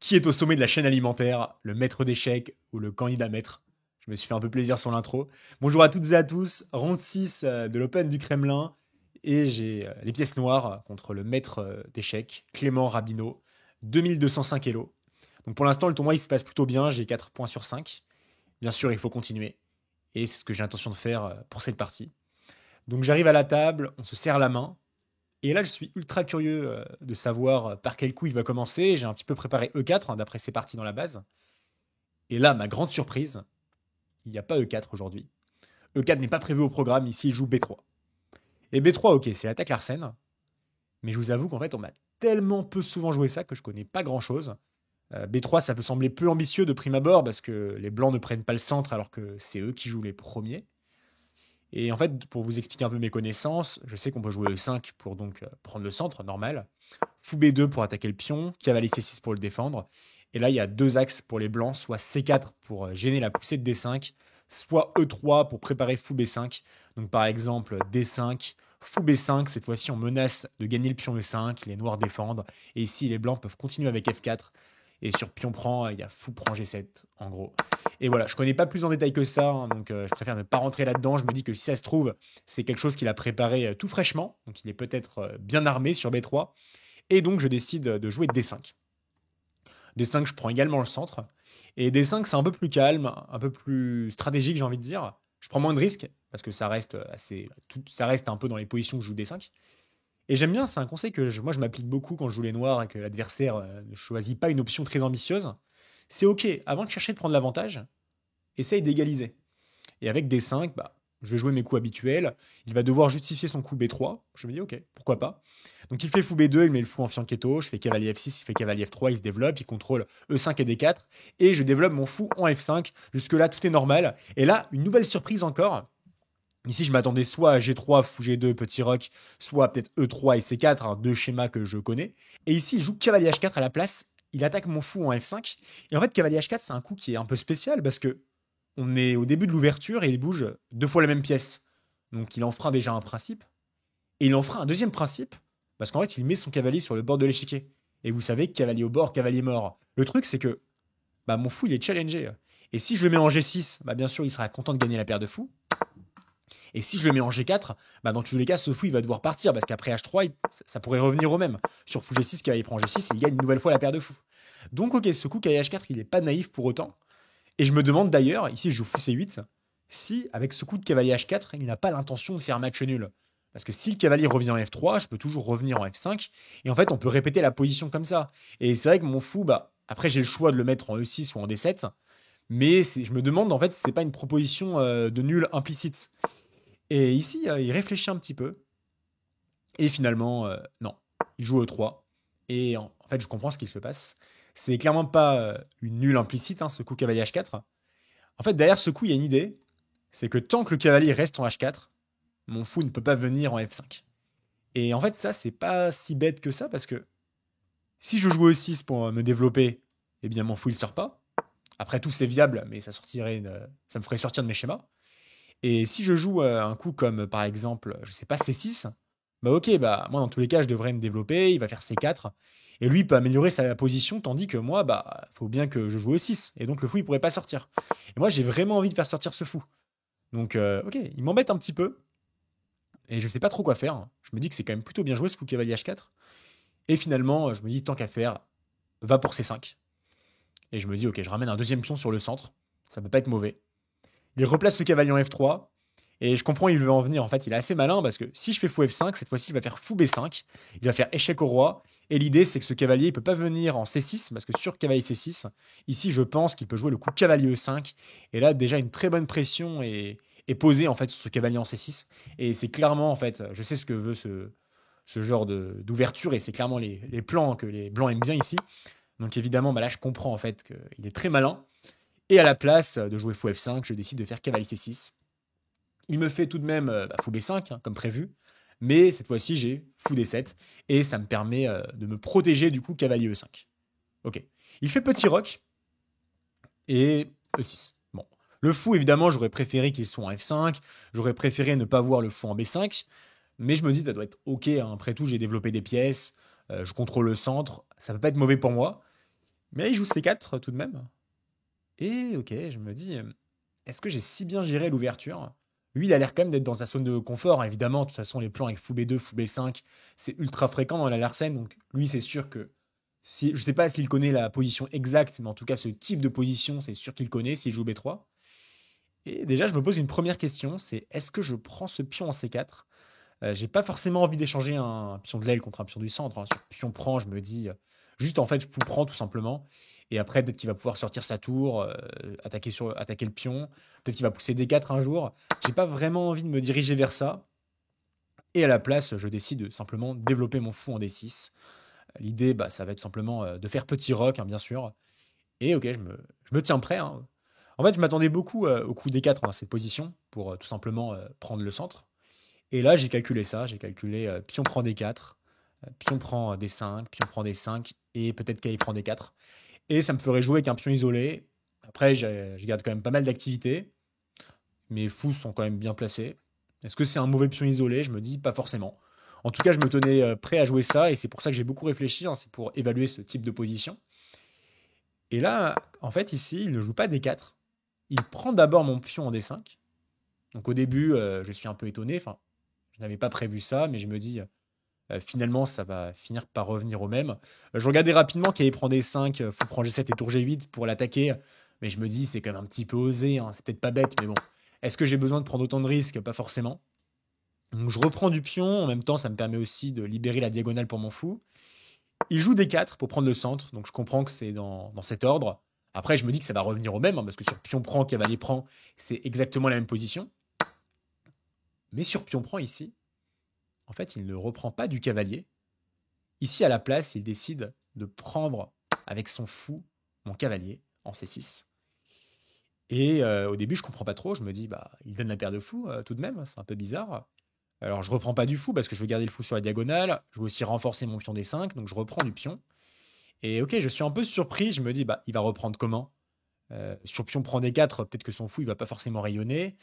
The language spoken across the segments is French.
Qui est au sommet de la chaîne alimentaire, le maître d'échecs ou le candidat maître? Je me suis fait un peu plaisir sur l'intro. Bonjour à toutes et à tous, round 6 de l'Open du Kremlin. Et j'ai les pièces noires contre le maître d'échecs, Clément Rabineau, 2205 Elo. Donc pour l'instant, le tournoi il se passe plutôt bien, j'ai 4 points sur 5. Bien sûr, il faut continuer. Et c'est ce que j'ai l'intention de faire pour cette partie. Donc j'arrive à la table, on se serre la main. Et là, je suis ultra curieux de savoir par quel coup il va commencer. J'ai un petit peu préparé E4, hein, d'après ses parties dans la base. Et là, ma grande surprise, il n'y a pas E4 aujourd'hui. E4 n'est pas prévu au programme, ici il joue B3. Et B3, ok, c'est l'attaque Larsen. Mais je vous avoue qu'en fait, on m'a tellement peu souvent joué ça que je connais pas grand-chose. B3, ça peut sembler peu ambitieux de prime abord parce que les blancs ne prennent pas le centre alors que c'est eux qui jouent les premiers. Et en fait, pour vous expliquer un peu mes connaissances, je sais qu'on peut jouer E5 pour donc prendre le centre, normal. Fou B2 pour attaquer le pion, cavalier C6 pour le défendre. Et là, il y a deux axes pour les blancs, soit C4 pour gêner la poussée de D5, soit E3 pour préparer fou B5. Donc par exemple, D5, fou B5, cette fois-ci on menace de gagner le pion E5, les noirs défendent, et ici les blancs peuvent continuer avec F4. Et sur pion prend, il y a fou prend G7, en gros. Et voilà, je connais pas plus en détail que ça, hein, donc je préfère ne pas rentrer là-dedans. Je me dis que si ça se trouve, c'est quelque chose qu'il a préparé tout fraîchement, donc il est peut-être bien armé sur B3. Et donc je décide de jouer D5. D5, je prends également le centre. Et D5, c'est un peu plus calme, un peu plus stratégique, j'ai envie de dire. Je prends moins de risques, parce que ça reste ça reste un peu dans les positions que je joue D5. Et j'aime bien, c'est un conseil que moi je m'applique beaucoup quand je joue les noirs et que l'adversaire ne choisit pas une option très ambitieuse. C'est ok, avant de chercher de prendre l'avantage, essaye d'égaliser. Et avec D5, bah, je vais jouer mes coups habituels. Il va devoir justifier son coup B3. Je me dis, ok, pourquoi pas. Donc il fait fou B2, il met le fou en fianchetto. Je fais cavalier F6, il fait cavalier F3, il se développe, il contrôle E5 et D4. Et je développe mon fou en F5. Jusque-là, tout est normal. Et là, une nouvelle surprise encore. Ici, je m'attendais soit à G3, fou G2, petit roc, soit peut-être E3 et C4, hein, deux schémas que je connais. Et ici, il joue cavalier H4 à la place. Il attaque mon fou en F5. Et en fait, cavalier H4, c'est un coup qui est un peu spécial parce que on est au début de l'ouverture et il bouge deux fois la même pièce. Donc il enfreint déjà un principe. Et il enfreint un deuxième principe parce qu'en fait, il met son cavalier sur le bord de l'échiquier. Et vous savez, cavalier au bord, cavalier mort. Le truc, c'est que bah, mon fou, il est challengé. Et si je le mets en G6, bah, bien sûr, il sera content de gagner la paire de fous. Et si je le mets en G4, bah dans tous les cas, ce fou, il va devoir partir parce qu'après H3, ça pourrait revenir au même. Sur fou G6, cavalier prend G6, il gagne une nouvelle fois la paire de fous. Donc, ok, ce coup, cavalier H4, il n'est pas naïf pour autant. Et je me demande d'ailleurs, ici je joue fou C8, si avec ce coup de cavalier H4, il n'a pas l'intention de faire match nul. Parce que si le cavalier revient en F3, je peux toujours revenir en F5. Et en fait, on peut répéter la position comme ça. Et c'est vrai que mon fou, bah, après j'ai le choix de le mettre en E6 ou en D7. Mais je me demande en fait si c'est pas une proposition de nul implicite. Et ici, il réfléchit un petit peu. Et finalement, non. Il joue E3. Et en fait, je comprends ce qui se passe. C'est clairement pas une nulle implicite, hein, ce coup cavalier H4. En fait, derrière ce coup, il y a une idée. C'est que tant que le cavalier reste en H4, mon fou ne peut pas venir en F5. Et en fait, ça, c'est pas si bête que ça, parce que si je joue E6 pour me développer, eh bien, mon fou, il sort pas. Après tout, c'est viable, mais ça me ferait sortir de mes schémas. Et si je joue un coup comme, par exemple, je sais pas, C6, bah ok, bah moi, dans tous les cas, je devrais me développer, il va faire C4. Et lui, il peut améliorer sa position, tandis que moi, bah, faut bien que je joue E6. Et donc, le fou, il pourrait pas sortir. Et moi, j'ai vraiment envie de faire sortir ce fou. Donc, ok, il m'embête un petit peu. Et je sais pas trop quoi faire. Je me dis que c'est quand même plutôt bien joué ce coup cavalier H4. Et finalement, je me dis, tant qu'à faire, va pour C5. Et je me dis, ok, je ramène un deuxième pion sur le centre. Ça peut pas être mauvais. Il replace le cavalier en F3. Et je comprends, il veut en venir. En fait, il est assez malin parce que si je fais fou F5, cette fois-ci, il va faire fou B5. Il va faire échec au roi. Et l'idée, c'est que ce cavalier, il peut pas venir en C6 parce que sur cavalier C6, ici, je pense qu'il peut jouer le coup cavalier E5. Et là, déjà, une très bonne pression est posée en fait sur ce cavalier en C6. Et c'est clairement, en fait, je sais ce que veut ce genre d'ouverture et c'est clairement les plans que les blancs aiment bien ici. Donc évidemment, bah là, je comprends en fait qu'il est très malin. Et à la place de jouer fou F5, je décide de faire cavalier C6. Il me fait tout de même fou B5, hein, comme prévu. Mais cette fois-ci, j'ai fou D7. Et ça me permet de me protéger du coup cavalier E5. Ok. Il fait petit roc et E6. Bon. Le fou, évidemment, j'aurais préféré qu'il soit en F5. J'aurais préféré ne pas voir le fou en B5. Mais je me dis, ça doit être ok, hein. Après tout, j'ai développé des pièces. Je contrôle le centre. Ça peut pas être mauvais pour moi. Mais là, il joue C4 tout de même. Et ok, je me dis, est-ce que j'ai si bien géré l'ouverture? Lui, il a l'air quand même d'être dans sa zone de confort, hein, évidemment. De toute façon, les plans avec fou B2, fou B5, c'est ultra fréquent dans la Larsen. Donc, lui, c'est sûr que. Si, je sais pas s'il connaît la position exacte, mais en tout cas, ce type de position, c'est sûr qu'il connaît s'il joue B3. Et déjà, je me pose une première question, c'est est-ce que je prends ce pion en C4? J'ai pas forcément envie d'échanger un pion de l'aile contre un pion du centre, hein. Sur pion prend, je me dis juste en fait fou prend tout simplement. Et après, peut-être qu'il va pouvoir sortir sa tour, attaquer le pion. Peut-être qu'il va pousser D4 un jour. J'ai pas vraiment envie de me diriger vers ça. Et à la place, je décide de simplement développer mon fou en D6. L'idée, bah, ça va être simplement de faire petit rock, hein, bien sûr. Et ok, je me tiens prêt, hein. En fait, je m'attendais beaucoup au coup D4 dans cette position pour tout simplement prendre le centre. Et là, j'ai calculé ça, j'ai calculé pion prend D4, pion prend D5, pion prend D5, et peut-être qu'il prend D4. Et ça me ferait jouer avec un pion isolé. Après, je garde quand même pas mal d'activités. Mes fous sont quand même bien placés. Est-ce que c'est un mauvais pion isolé? Je me dis pas forcément. En tout cas, je me tenais prêt à jouer ça, et c'est pour ça que j'ai beaucoup réfléchi, hein, c'est pour évaluer ce type de position. Et là, en fait, ici, il ne joue pas D4. Il prend d'abord mon pion en D5. Donc au début, je suis un peu étonné. Enfin, je n'avais pas prévu ça, mais je me dis, finalement, ça va finir par revenir au même. Je regardais rapidement qu'il allait prendre des 5, fou prend G7 et tour G8 pour l'attaquer. Mais je me dis, c'est quand même un petit peu osé, hein. C'est peut-être pas bête, mais bon. Est-ce que j'ai besoin de prendre autant de risques? Pas forcément. Donc je reprends du pion. En même temps, ça me permet aussi de libérer la diagonale pour mon fou. Il joue des 4 pour prendre le centre. Donc je comprends que c'est dans cet ordre. Après, je me dis que ça va revenir au même, hein, parce que sur pion prend, cavalier prend, c'est exactement la même position. Mais sur pion prend ici, en fait, il ne reprend pas du cavalier. Ici, à la place, il décide de prendre avec son fou mon cavalier en C6. Et au début, je comprends pas trop. Je me dis, bah, il donne la paire de fous tout de même. C'est un peu bizarre. Alors, je reprends pas du fou parce que je veux garder le fou sur la diagonale. Je veux aussi renforcer mon pion D5. Donc, je reprends du pion. Et ok, je suis un peu surpris. Je me dis, bah, il va reprendre comment? Sur pion prend D4, peut-être que son fou, il va pas forcément rayonner.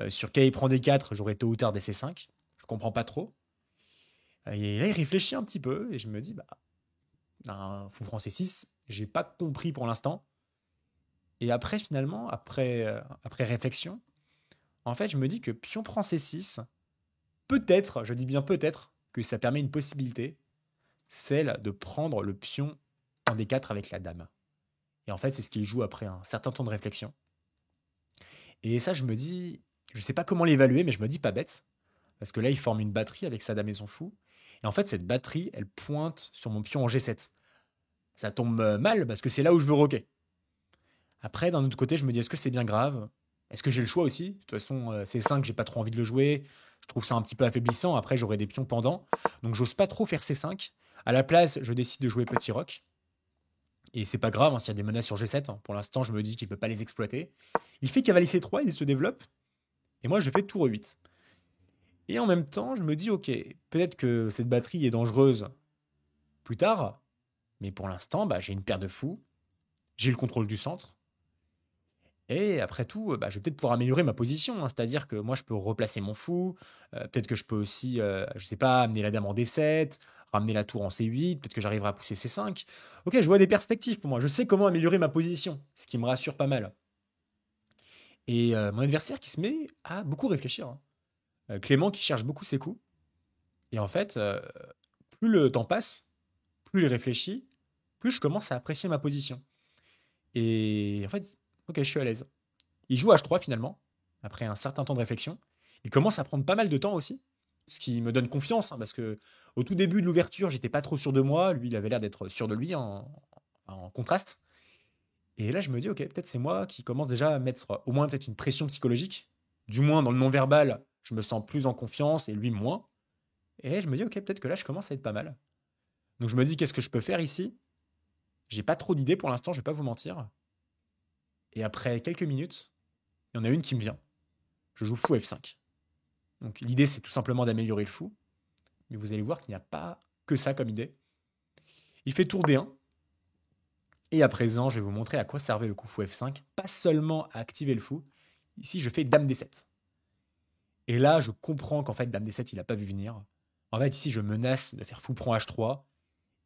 Sur K, il prend D4, j'aurai tôt ou tard des C5. Je comprends pas trop. Et là, il réfléchit un petit peu. Et je me dis, bah, un fou français 6, j'ai pas compris pour l'instant. Et après, finalement, après réflexion, en fait, je me dis que pion prend C6, peut-être, je dis bien peut-être, que ça permet une possibilité, celle de prendre le pion en D4 avec la dame. Et en fait, c'est ce qu'il joue après un certain temps de réflexion. Et ça, je me dis, je sais pas comment l'évaluer, mais je me dis pas bête. Parce que là, il forme une batterie avec sa dame et son fou. Et en fait, cette batterie, elle pointe sur mon pion en G7. Ça tombe mal parce que c'est là où je veux roquer. Après, d'un autre côté, je me dis, est-ce que c'est bien grave? Est-ce que j'ai le choix aussi? De toute façon, C5, j'ai pas trop envie de le jouer. Je trouve ça un petit peu affaiblissant. Après, j'aurai des pions pendant. Donc, j'ose pas trop faire C5. À la place, je décide de jouer petit roc. Et c'est pas grave, hein, s'il y a des menaces sur G7, hein. Pour l'instant, je me dis qu'il peut pas les exploiter. Il fait cavalier C3, il se développe. Et moi, je fais tour E8. Et en même temps, je me dis, ok, peut-être que cette batterie est dangereuse plus tard. Mais pour l'instant, bah, j'ai une paire de fous. J'ai le contrôle du centre. Et après tout, bah, je vais peut-être pouvoir améliorer ma position, hein. C'est-à-dire que moi, je peux replacer mon fou. Peut-être que je peux aussi, je sais pas, amener la dame en D7, ramener la tour en C8. Peut-être que j'arriverai à pousser C5. Ok, je vois des perspectives pour moi. Je sais comment améliorer ma position, ce qui me rassure pas mal. Et mon adversaire qui se met à beaucoup réfléchir, hein. Clément qui cherche beaucoup ses coups. Et en fait, plus le temps passe, plus il réfléchit, plus je commence à apprécier ma position. Et en fait, ok, je suis à l'aise. Il joue H3 finalement, après un certain temps de réflexion. Il commence à prendre pas mal de temps aussi, ce qui me donne confiance, hein, parce que au tout début de l'ouverture, j'étais pas trop sûr de moi. Lui, il avait l'air d'être sûr de lui en contraste. Et là, je me dis, ok, peut-être c'est moi qui commence déjà à mettre au moins peut-être une pression psychologique. Du moins, dans le non-verbal, je me sens plus en confiance et lui moins. Et je me dis, ok, peut-être que là, je commence à être pas mal. Donc je me dis, qu'est-ce que je peux faire ici? J'ai pas trop d'idées pour l'instant, je vais pas vous mentir. Et après quelques minutes, il y en a une qui me vient. Je joue fou F5. Donc l'idée, c'est tout simplement d'améliorer le fou. Mais vous allez voir qu'il n'y a pas que ça comme idée. Il fait tour D1. Et à présent, je vais vous montrer à quoi servait le coup fou F5. Pas seulement à activer le fou. Ici, je fais dame D7. Et là, je comprends qu'en fait, dame D7, il n'a pas vu venir. En fait, ici, je menace de faire fou prend H3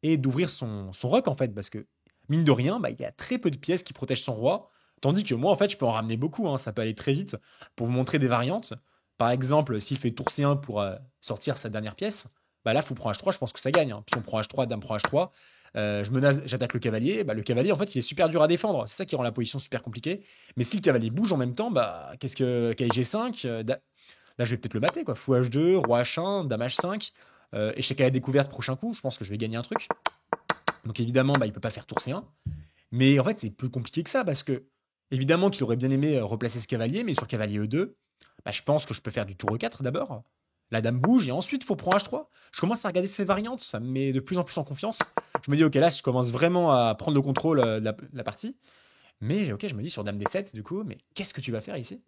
et d'ouvrir son roc, en fait, parce que mine de rien, bah, il y a très peu de pièces qui protègent son roi. Tandis que moi, en fait, je peux en ramener beaucoup, hein, ça peut aller très vite. Pour vous montrer des variantes, par exemple, s'il fait tour C1 pour sortir sa dernière pièce, bah là, fou prend H3, je pense que ça gagne, hein. Pion prend H3, dame prend H3. Je menace, j'attaque le cavalier. Bah, le cavalier, en fait, il est super dur à défendre. C'est ça qui rend la position super compliquée. Mais si le cavalier bouge en même temps, bah, qu'est-ce que G5 là, je vais peut-être le mater, quoi. Fou H2, roi H1, dame H5. Échec à la découverte, prochain coup. Je pense que je vais gagner un truc. Donc évidemment, bah, il peut pas faire tour C1. Mais en fait, c'est plus compliqué que ça parce que, évidemment, qu'il aurait bien aimé replacer ce cavalier, mais sur cavalier E2, bah, je pense que je peux faire du tour E4 d'abord. La dame bouge et ensuite, il faut prendre H3. Je commence à regarder ces variantes, ça me met de plus en plus en confiance. Je me dis, ok, là, je commence vraiment à prendre le contrôle de la partie. Mais ok, je me dis sur dame D7, du coup, mais qu'est-ce que tu vas faire ici?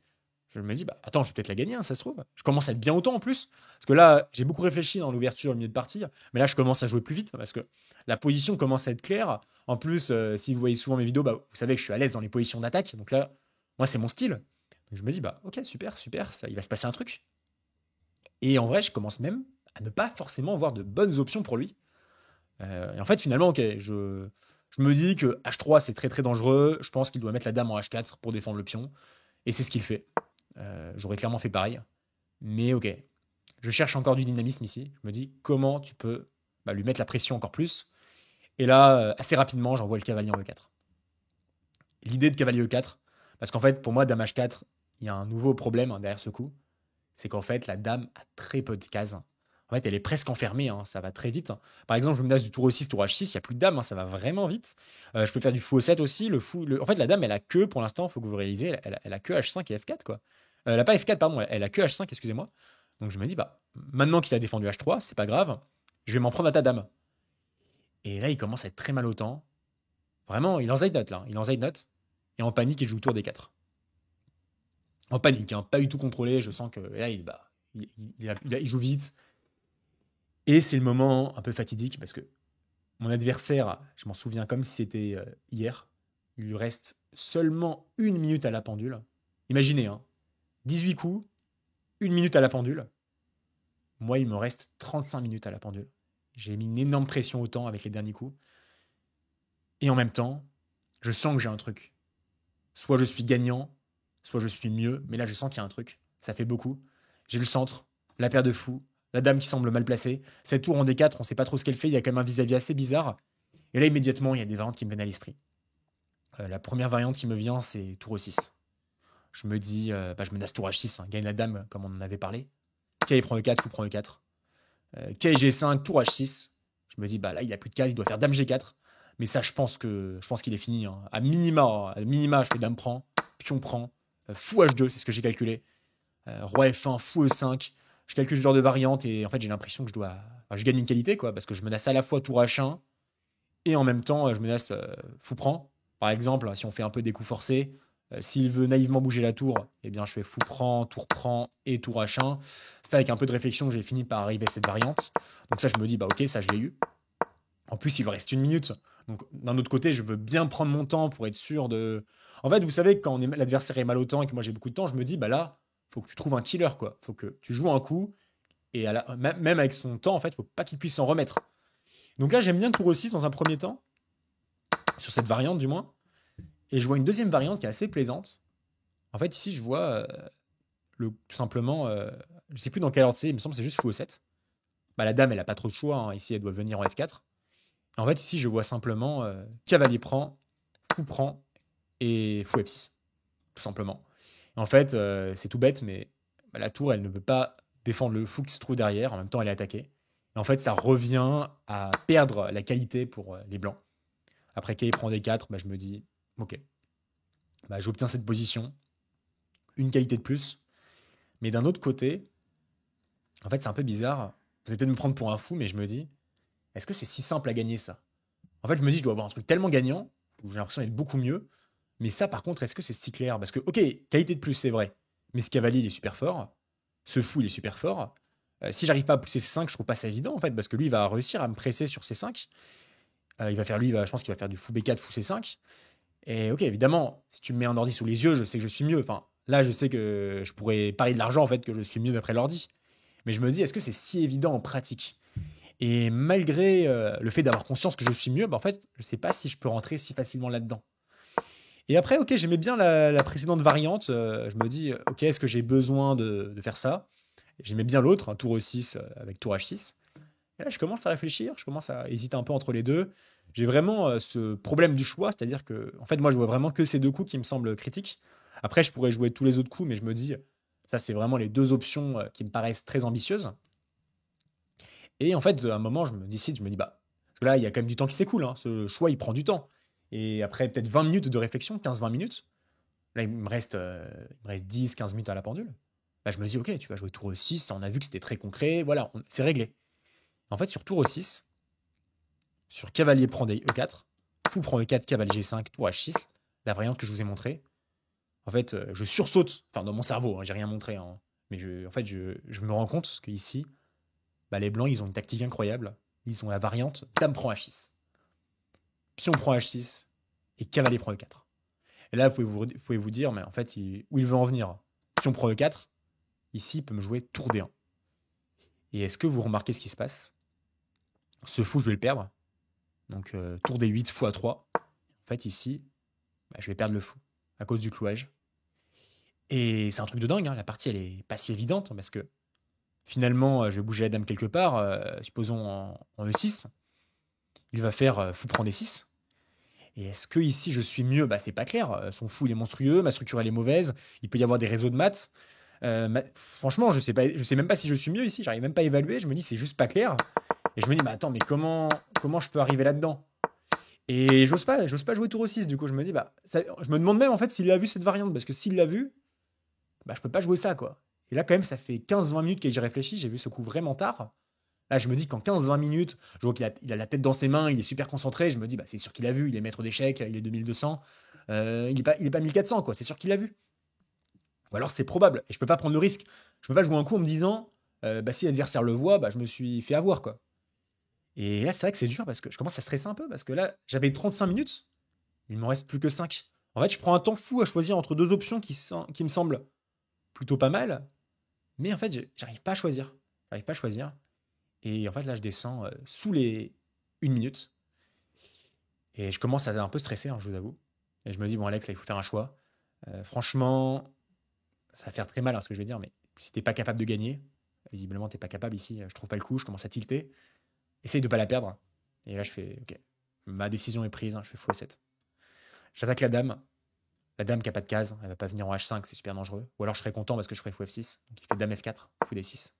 Je me dis, bah attends, je vais peut-être la gagner, hein, ça se trouve. Je commence à être bien autant en plus. Parce que là, j'ai beaucoup réfléchi dans l'ouverture, le milieu de partie. Mais là, je commence à jouer plus vite parce que la position commence à être claire. En plus, si vous voyez souvent mes vidéos, bah, vous savez que je suis à l'aise dans les positions d'attaque. Donc là, moi, c'est mon style. Donc je me dis, bah ok, super, super, ça, il va se passer un truc. Et en vrai, je commence même à ne pas forcément voir de bonnes options pour lui. Et en fait, finalement, ok, je me dis que H3, c'est très très dangereux. Je pense qu'il doit mettre la dame en H4 pour défendre le pion. Et c'est ce qu'il fait. J'aurais clairement fait pareil. Mais ok, je cherche encore du dynamisme ici. Je me dis comment tu peux bah, lui mettre la pression encore plus. Et là, assez rapidement, j'envoie le cavalier en E4. L'idée de cavalier E4, parce qu'en fait, pour moi, dame H4, il y a un nouveau problème hein, derrière ce coup. C'est qu'en fait, la dame a très peu de cases. En fait, elle est presque enfermée, hein, ça va très vite. Par exemple, je me menace du tour E6, tour H6, il n'y a plus de dame, hein, ça va vraiment vite. Je peux faire du fou E7 aussi. En fait, la dame, elle a que, pour l'instant, il faut que vous réalisez, elle a que H5 et F4, quoi. Elle a pas F4, pardon, elle a que H5, excusez-moi. Donc je me dis, bah, maintenant qu'il a défendu H3, c'est pas grave, je vais m'en prendre à ta dame. Et là, il commence à être très mal au temps. Vraiment, il en note là, il en note. Et en panique, il joue tour D4. En panique, hein, pas du tout contrôlé, je sens que là, il joue vite. Et c'est le moment un peu fatidique parce que mon adversaire, je m'en souviens comme si c'était hier, il lui reste seulement 1 minute à la pendule. Imaginez, hein, 18 coups, 1 minute à la pendule. Moi, il me reste 35 minutes à la pendule. J'ai mis une énorme pression au temps avec les derniers coups. Et en même temps, je sens que j'ai un truc. Soit je suis gagnant, soit je suis mieux. Mais là, je sens qu'il y a un truc. Ça fait beaucoup. J'ai le centre, la paire de fous, la dame qui semble mal placée. Cette tour en D4, on ne sait pas trop ce qu'elle fait. Il y a quand même un vis-à-vis assez bizarre. Et là, immédiatement, il y a des variantes qui me viennent à l'esprit. La première variante qui me vient, c'est tour E6. Je me dis, bah, je menace tour H6, hein, gagne la dame, comme on en avait parlé. K prend E4, fou prend E4. K G5, tour H6. Je me dis, bah là, il a plus de cases, il doit faire dame G4. Mais ça, je pense qu'il est fini, hein. À minima, je fais dame prend, pion prend, fou H2, c'est ce que j'ai calculé. Roi F1, fou E5. Je calcule ce genre de variante et en fait, j'ai l'impression que je gagne une qualité, quoi, parce que je menace à la fois tour H1 et en même temps, je menace fou prend. Par exemple, si on fait un peu des coups forcés, s'il veut naïvement bouger la tour, eh bien, je fais fou prend et tour H1. Ça, avec un peu de réflexion, j'ai fini par arriver à cette variante. Donc ça, je me dis, bah ok, ça, je l'ai eu. En plus, il lui reste 1 minute. Donc, d'un autre côté, je veux bien prendre mon temps pour être sûr de. En fait, vous savez, quand l'adversaire est mal au temps et que moi j'ai beaucoup de temps, je me dis, bah là, faut que tu trouves un killer, quoi. Faut que tu joues un coup et même avec son temps, en fait, faut pas qu'il puisse s'en remettre. Donc là, j'aime bien tour 6 dans un premier temps, sur cette variante du moins. Et je vois une deuxième variante qui est assez plaisante. En fait, ici, je vois tout simplement, je sais plus dans quel ordre c'est, il me semble que c'est juste fou E7. Bah, la dame, elle a pas trop de choix, hein. Ici, elle doit venir en F4. En fait, ici, je vois simplement cavalier prend, fou prend et fou F6, tout simplement. En fait, c'est tout bête, mais bah, la tour, elle ne peut pas défendre le fou qui se trouve derrière. En même temps, elle est attaquée. Et en fait, ça revient à perdre la qualité pour les blancs. Après qu'il prend des 4, bah, je me dis, ok, bah, j'obtiens cette position, une qualité de plus. Mais d'un autre côté, en fait, c'est un peu bizarre. Vous allez peut-être me prendre pour un fou, mais je me dis, est-ce que c'est si simple à gagner ça? En fait, je me dis, je dois avoir un truc tellement gagnant, où j'ai l'impression d'être beaucoup mieux. Mais ça, par contre, est-ce que c'est si clair? Parce que, ok, qualité de plus, c'est vrai. Mais ce cavalier, il est super fort. Ce fou, il est super fort. Si j'arrive pas à pousser C5, je trouve pas ça évident, en fait, parce que lui, il va réussir à me presser sur C5. Il va faire, lui, je pense qu'il va faire du fou B4, fou C5. Et ok, évidemment, si tu me mets un ordi sous les yeux, je sais que je suis mieux. Enfin, là, je sais que je pourrais parier de l'argent, en fait, que je suis mieux d'après l'ordi. Mais je me dis, est-ce que c'est si évident en pratique? Et malgré le fait d'avoir conscience que je suis mieux, bah, en fait, je sais pas si je peux rentrer si facilement là-dedans. Et après, ok, j'aimais bien la précédente variante. Je me dis, ok, est-ce que j'ai besoin de faire ça? J'aimais bien l'autre, un tour E6 avec tour H6. Et là, je commence à réfléchir, je commence à hésiter un peu entre les deux. J'ai vraiment ce problème du choix, c'est-à-dire que, en fait, moi, je vois vraiment que ces deux coups qui me semblent critiques. Après, je pourrais jouer tous les autres coups, mais je me dis, ça, c'est vraiment les deux options qui me paraissent très ambitieuses. Et en fait, à un moment, je me décide, je me dis, bah, parce que là, il y a quand même du temps qui s'écoule, hein, ce choix, il prend du temps. Et après peut-être 20 minutes de réflexion, 15-20 minutes, là, il me reste 10-15 minutes à la pendule. Là, je me dis, ok, tu vas jouer tour E6, on a vu que c'était très concret, voilà, c'est réglé. En fait, sur tour E6, sur cavalier prend des E4, fou prend E4, cavalier G5, tour H6, la variante que je vous ai montrée. En fait, je sursaute, enfin, dans mon cerveau, hein, j'ai rien montré, hein, mais en fait, je me rends compte qu'ici, bah, les blancs, ils ont une tactique incroyable. Ils ont la variante dame prend H6, pion prend H6 et cavalier prend E4. Et là, vous pouvez vous dire, mais en fait, où il veut en venir? Pion prend E4, ici, il peut me jouer tour D1. Et est-ce que vous remarquez ce qui se passe? Ce fou, je vais le perdre. Donc, tour D8, fou A3. En fait, ici, bah, je vais perdre le fou à cause du clouage. Et c'est un truc de dingue, hein. La partie, elle est pas si évidente parce que finalement, je vais bouger la dame quelque part, supposons en E6. Il va faire fou prend D6. Et est-ce que ici je suis mieux? Bah c'est pas clair. Son fou il est monstrueux, ma structure elle est mauvaise. Il peut y avoir des réseaux de maths. Franchement, je sais même pas si je suis mieux ici. J'arrive même pas à évaluer. Je me dis c'est juste pas clair. Et je me dis mais attends mais comment je peux arriver là-dedans? Et j'ose pas jouer tour au 6. Du coup je me dis je me demande même en fait s'il a vu cette variante parce que s'il l'a vu, bah je peux pas jouer ça quoi. Et là quand même ça fait 15-20 minutes que j'y réfléchis. J'ai vu ce coup vraiment tard. Là, je me dis qu'en 15-20 minutes, je vois qu'il a la tête dans ses mains, il est super concentré. Je me dis, bah, c'est sûr qu'il a vu, il est maître d'échecs, il est 2200. Il est pas 1400, quoi. C'est sûr qu'il a vu. Ou alors, c'est probable. Et je peux pas prendre le risque. Je peux pas jouer un coup en me disant, bah, si l'adversaire le voit, bah, je me suis fait avoir, quoi. Et là, c'est vrai que c'est dur parce que je commence à stresser un peu parce que là, j'avais 35 minutes, il m'en reste plus que 5. En fait, je prends un temps fou à choisir entre deux options qui me semblent plutôt pas mal, mais en fait, j'arrive pas à choisir. J'arrive pas à choisir. Et en fait, là, je descends sous les 1 minute. Et je commence à un peu stresser, hein, je vous avoue. Et je me dis, bon, Alex, là, il faut faire un choix. Franchement, ça va faire très mal, hein, ce que je vais dire, mais si t'es pas capable de gagner, visiblement, t'es pas capable ici. Je trouve pas le coup, je commence à tilter. Essaye de pas la perdre. Et là, je fais, ok, ma décision est prise, hein, je fais fou 7. J'attaque la dame. La dame qui a pas de case, elle va pas venir en H5, c'est super dangereux. Ou alors je serais content parce que je ferais fou F6. Donc il fait dame F4, fou D6.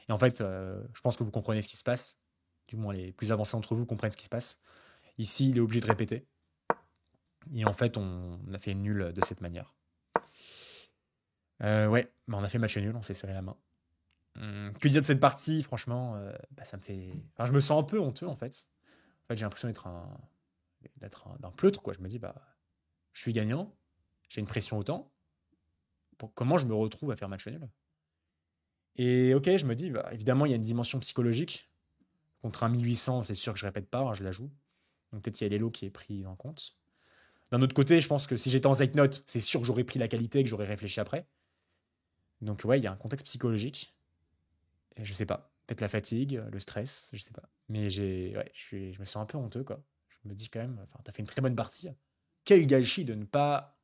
Et en fait, je pense que vous comprenez ce qui se passe. Du moins, les plus avancés d'entre vous comprennent ce qui se passe. Ici, il est obligé de répéter. Et en fait, on a fait nul de cette manière. Ouais, bah on a fait match nul, on s'est serré la main. Que dire de cette partie? Franchement, ça me fait. Enfin, je me sens un peu honteux en fait. En fait, j'ai l'impression d'un pleutre, quoi. Je me dis, bah, je suis gagnant, j'ai une pression autant. Comment je me retrouve à faire match nul? Et ok, je me dis, bah, évidemment, il y a une dimension psychologique. Contre un 1800, c'est sûr que je répète pas, hein, je la joue. Donc peut-être qu'il y a l'élo qui est pris en compte. D'un autre côté, je pense que si j'étais en Zeitnote, c'est sûr que j'aurais pris la qualité et que j'aurais réfléchi après. Donc ouais, il y a un contexte psychologique. Et je sais pas. Peut-être la fatigue, le stress, je sais pas. Mais ouais, je me sens un peu honteux, quoi. Je me dis quand même, enfin, t'as fait une très bonne partie. Quel gâchis de ne pas.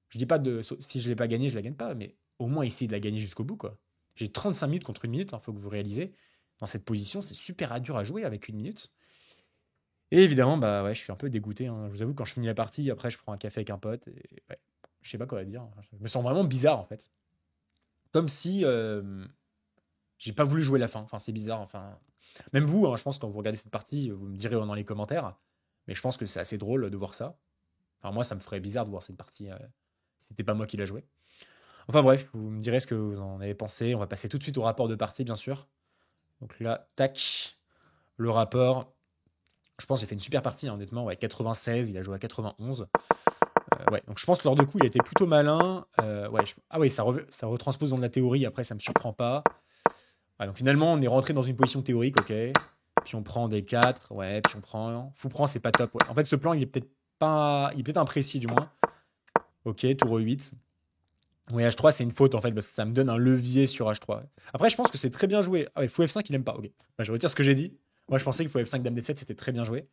Je dis pas si je l'ai pas gagné, je la gagne pas, mais au moins essayer de la gagner jusqu'au bout, quoi. J'ai 35 minutes contre 1 minute, faut que vous réalisez. Dans cette position, c'est super dur à jouer avec 1 minute. Et évidemment, bah ouais, je suis un peu dégoûté, hein. Je vous avoue, quand je finis la partie, après, je prends un café avec un pote. Et ouais, je sais pas quoi dire. Je me sens vraiment bizarre, en fait. Comme si j'ai pas voulu jouer la fin. Enfin, c'est bizarre. Enfin, même vous, hein, je pense, quand vous regardez cette partie, vous me direz dans les commentaires. Mais je pense que c'est assez drôle de voir ça. Enfin, moi, ça me ferait bizarre de voir cette partie si c'était pas moi qui l'a joué. Enfin bref, vous me direz ce que vous en avez pensé. On va passer tout de suite au rapport de partie, bien sûr. Donc là, tac, le rapport. Je pense que j'ai fait une super partie, hein, honnêtement. Ouais, 96, il a joué à 91. Ouais, donc je pense que lors de coup, il a été plutôt malin. Ouais, ah oui, ça retranspose dans de la théorie. Après, ça me surprend pas. Ouais, donc finalement, on est rentré dans une position théorique, ok. Puis on prend des 4, ouais, puis on prend. Fou prend, c'est pas top. Ouais. En fait, ce plan, il est peut-être pas. Il est peut-être imprécis, du moins. Ok, tour 8. Oui, H3, c'est une faute en fait, parce que ça me donne un levier sur H3. Après, je pense que c'est très bien joué. Ah ouais, fou F5, il aime pas. Ok, bah, je retire ce que j'ai dit. Moi, je pensais qu'il faut F5, Dame D7, c'était très bien joué.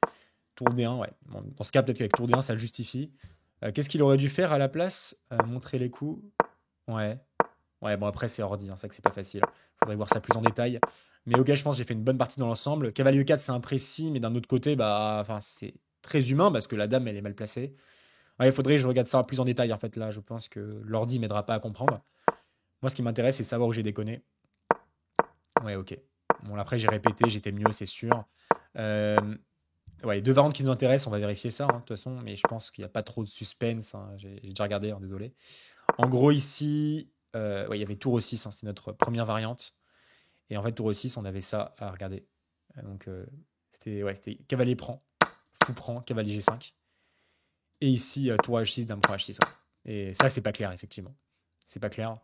Tour D1, ouais. Bon, dans ce cas, peut-être qu'avec Tour D1, ça le justifie. Qu'est-ce qu'il aurait dû faire à la place? Montrer les coups. Ouais. Ouais, bon, après, c'est ordi, hein, c'est vrai que c'est pas facile. Faudrait voir ça plus en détail. Mais ok, je pense que j'ai fait une bonne partie dans l'ensemble. Cavalier 4, c'est imprécis, mais d'un autre côté, bah, enfin, c'est très humain parce que la dame, elle est mal placée. Ouais, il faudrait que je regarde ça plus en détail, en fait. Là, je pense que l'ordi m'aidera pas à comprendre. Moi, ce qui m'intéresse, c'est savoir où j'ai déconné. Ouais, ok. Bon, après, j'ai répété, j'étais mieux, c'est sûr. Euh, ouais, deux variantes qui nous intéressent, on va vérifier ça, hein, de toute façon, mais je pense qu'il n'y a pas trop de suspense, hein. J'ai déjà regardé, hein, désolé. En gros, ici, ouais, il y avait tour E6, hein, c'est notre première variante. Et en fait, tour E6, on avait ça à regarder. Donc, c'était ouais, c'était cavalier prend, fou prend, cavalier G5. Et ici, tour H6, dame prend H6. Ouais. Et ça, c'est pas clair, effectivement. C'est pas clair.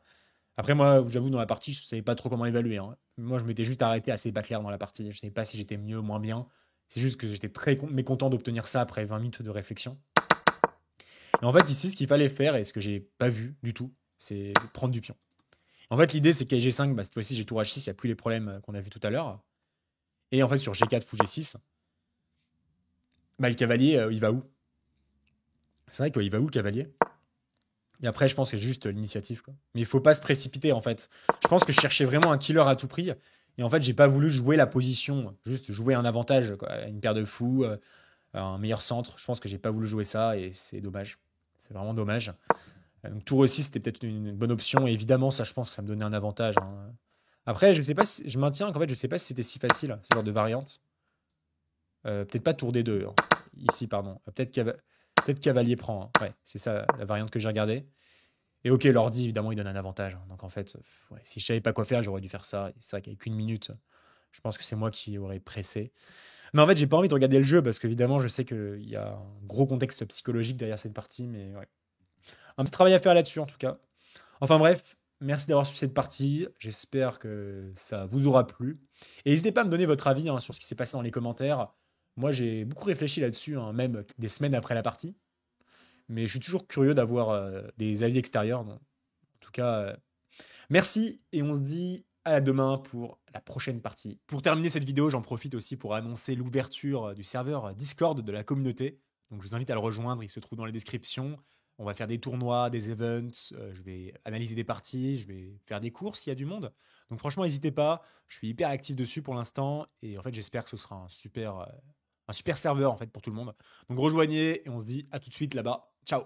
Après, moi, vous avoue, dans la partie, je savais pas trop comment évaluer, hein. Moi, je m'étais juste arrêté assez pas clair dans la partie. Je savais pas si j'étais mieux ou moins bien. C'est juste que j'étais très mécontent d'obtenir ça après 20 minutes de réflexion. Et en fait, ici, ce qu'il fallait faire, et ce que j'ai pas vu du tout, c'est prendre du pion. En fait, l'idée, c'est qu'à G5, bah, cette fois-ci, j'ai tour H6, il n'y a plus les problèmes qu'on a vu tout à l'heure. Et en fait, sur G4, fou G6, bah, le cavalier, il va où? C'est vrai qu'il va où le cavalier? Et après, je pense que c'est juste l'initiative, quoi. Mais il faut pas se précipiter, en fait. Je pense que je cherchais vraiment un killer à tout prix. Et en fait, j'ai pas voulu jouer la position, juste jouer un avantage, quoi. Une paire de fous, un meilleur centre. Je pense que j'ai pas voulu jouer ça et c'est dommage. C'est vraiment dommage. Donc, tour aussi, c'était peut-être une bonne option. Et évidemment, ça, je pense que ça me donnait un avantage, hein. Après, je sais pas si, je maintiens qu'en fait, je sais pas si c'était si facile, ce genre de variante. Peut-être pas tour D2, hein. Ici, pardon. Peut-être cavalier prend, hein. Ouais, c'est ça la variante que j'ai regardée. Et ok, l'ordi, évidemment, il donne un avantage, hein. Donc en fait, ouais, si je savais pas quoi faire, j'aurais dû faire ça. Et c'est vrai qu'avec une minute, je pense que c'est moi qui aurais pressé. Mais en fait, j'ai pas envie de regarder le jeu parce qu'évidemment, je sais qu'il y a un gros contexte psychologique derrière cette partie. Mais ouais. Un petit travail à faire là-dessus, en tout cas. Enfin bref, merci d'avoir suivi cette partie. J'espère que ça vous aura plu. Et n'hésitez pas à me donner votre avis, hein, sur ce qui s'est passé dans les commentaires. Moi, j'ai beaucoup réfléchi là-dessus, hein, même des semaines après la partie. Mais je suis toujours curieux d'avoir des avis extérieurs. Donc, en tout cas, merci et on se dit à demain pour la prochaine partie. Pour terminer cette vidéo, j'en profite aussi pour annoncer l'ouverture du serveur Discord de la communauté. Donc je vous invite à le rejoindre, il se trouve dans les descriptions. On va faire des tournois, des events, je vais analyser des parties, je vais faire des courses s'il y a du monde. Donc franchement, n'hésitez pas, je suis hyper actif dessus pour l'instant et en fait j'espère que ce sera un super serveur en fait pour tout le monde. Donc rejoignez et on se dit à tout de suite là-bas. Ciao.